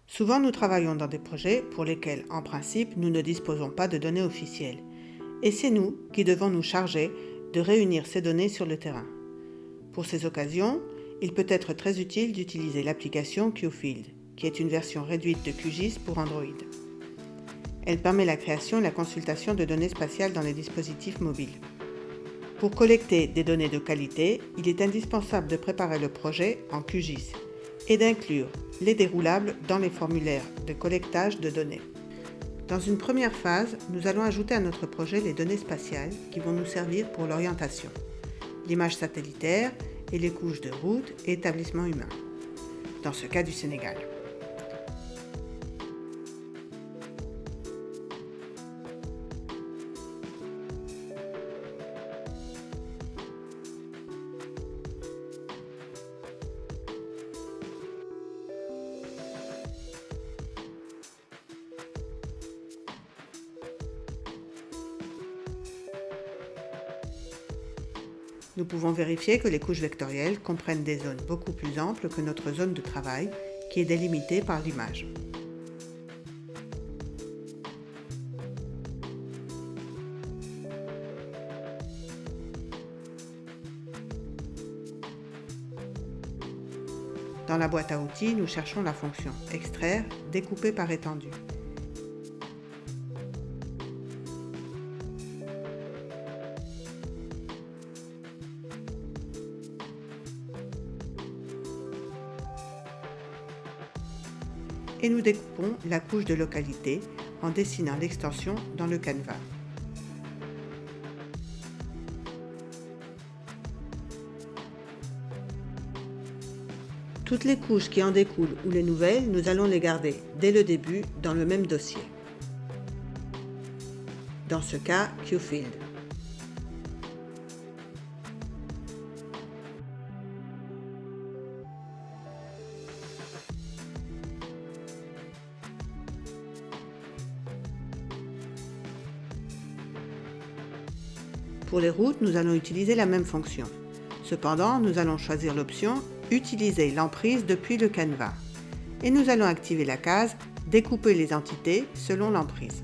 Souvent, nous travaillons dans des projets pour lesquels, en principe, nous ne disposons pas de données officielles. Et c'est nous qui devons nous charger de réunir ces données sur le terrain. Pour ces occasions, il peut être très utile d'utiliser l'application QField, qui est une version réduite de QGIS pour Android. Elle permet la création et la consultation de données spatiales dans les dispositifs mobiles. Pour collecter des données de qualité, il est indispensable de préparer le projet en QGIS et d'inclure les déroulables dans les formulaires de collectage de données. Dans une première phase, nous allons ajouter à notre projet les données spatiales qui vont nous servir pour l'orientation, l'image satellitaire et les couches de routes et établissements humains, dans ce cas du Sénégal. Nous pouvons vérifier que les couches vectorielles comprennent des zones beaucoup plus amples que notre zone de travail, qui est délimitée par l'image. Dans la boîte à outils, nous cherchons la fonction « Extraire » découpée par étendue. Et nous découpons la couche de localité en dessinant l'extension dans le canevas. Toutes les couches qui en découlent ou les nouvelles, nous allons les garder dès le début dans le même dossier. Dans ce cas, QField. Pour les routes, nous allons utiliser la même fonction. Cependant, nous allons choisir l'option « Utiliser l'emprise depuis le canevas » et nous allons activer la case « Découper les entités selon l'emprise ».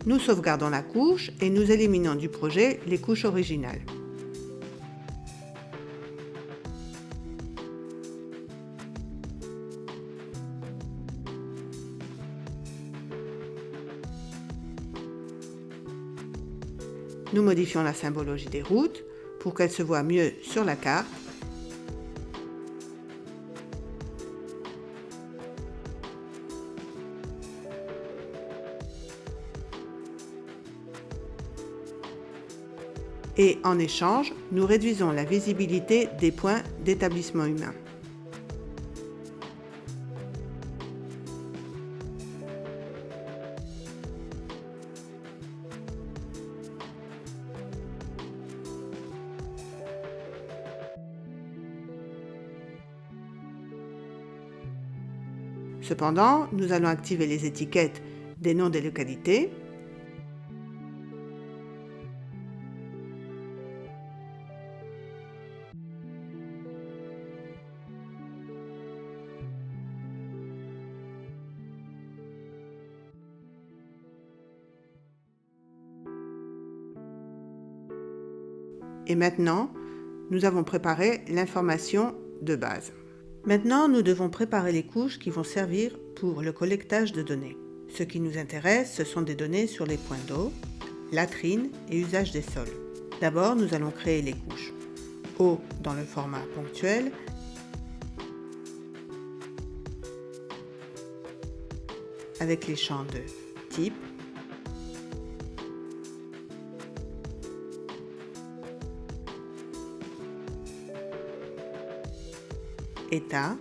Nous sauvegardons la couche et nous éliminons du projet les couches originales. Nous modifions la symbologie des routes pour qu'elles se voient mieux sur la carte. Et en échange, nous réduisons la visibilité des points d'établissement humain. Cependant, nous allons activer les étiquettes des noms des localités. Et maintenant, nous avons préparé l'information de base. Maintenant, nous devons préparer les couches qui vont servir pour le collectage de données. Ce qui nous intéresse, ce sont des données sur les points d'eau, latrines et usage des sols. D'abord, nous allons créer les couches. Eau dans le format ponctuel, avec les champs de type, état,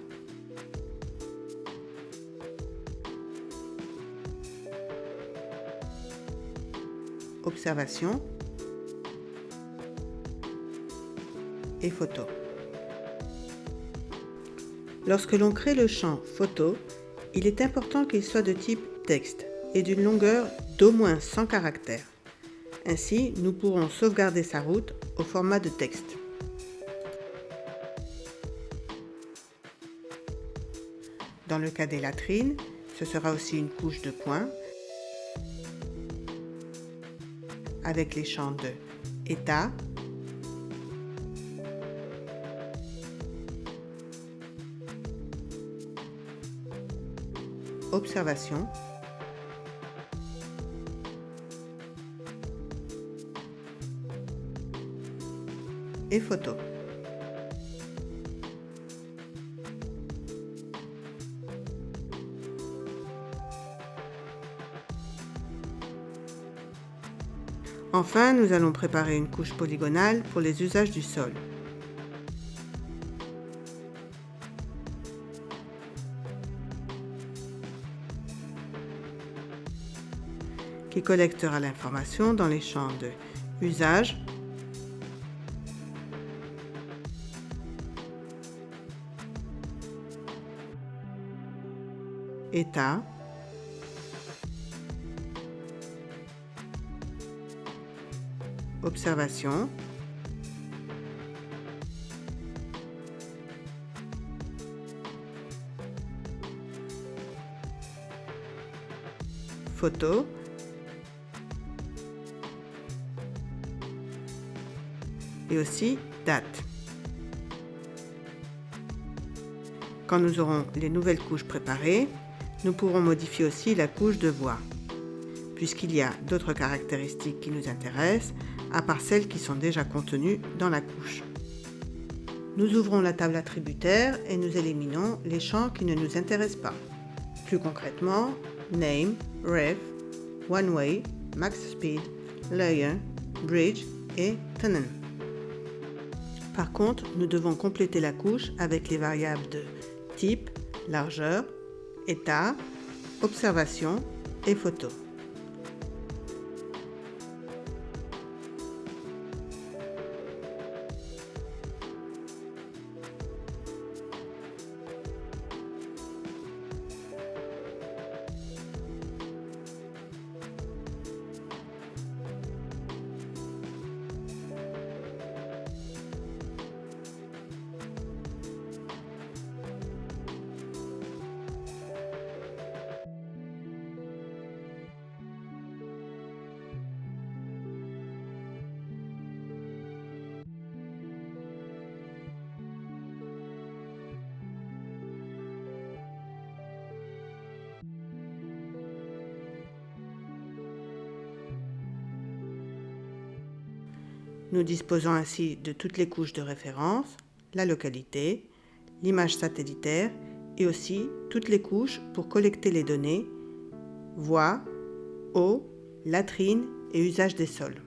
Observation et Photo. Lorsque l'on crée le champ Photo, il est important qu'il soit de type texte et d'une longueur d'au moins 100 caractères. Ainsi, nous pourrons sauvegarder sa route au format de texte. Dans le cas des latrines, ce sera aussi une couche de points avec les champs de état, observation et photo. Enfin, nous allons préparer une couche polygonale pour les usages du sol. Qui collectera l'information dans les champs de usage, état, observation, photo et aussi date. Quand nous aurons les nouvelles couches préparées, nous pourrons modifier aussi la couche de voix, puisqu'il y a d'autres caractéristiques qui nous intéressent, à part celles qui sont déjà contenues dans la couche. Nous ouvrons la table attributaire et nous éliminons les champs qui ne nous intéressent pas. Plus concrètement, Name, Ref, One Way, Max Speed, Layer, Bridge et Tunnel. Par contre, nous devons compléter la couche avec les variables de type, largeur, état, observation et photo. Nous disposons ainsi de toutes les couches de référence, la localité, l'image satellitaire et aussi toutes les couches pour collecter les données, voix, eau, latrines et usage des sols.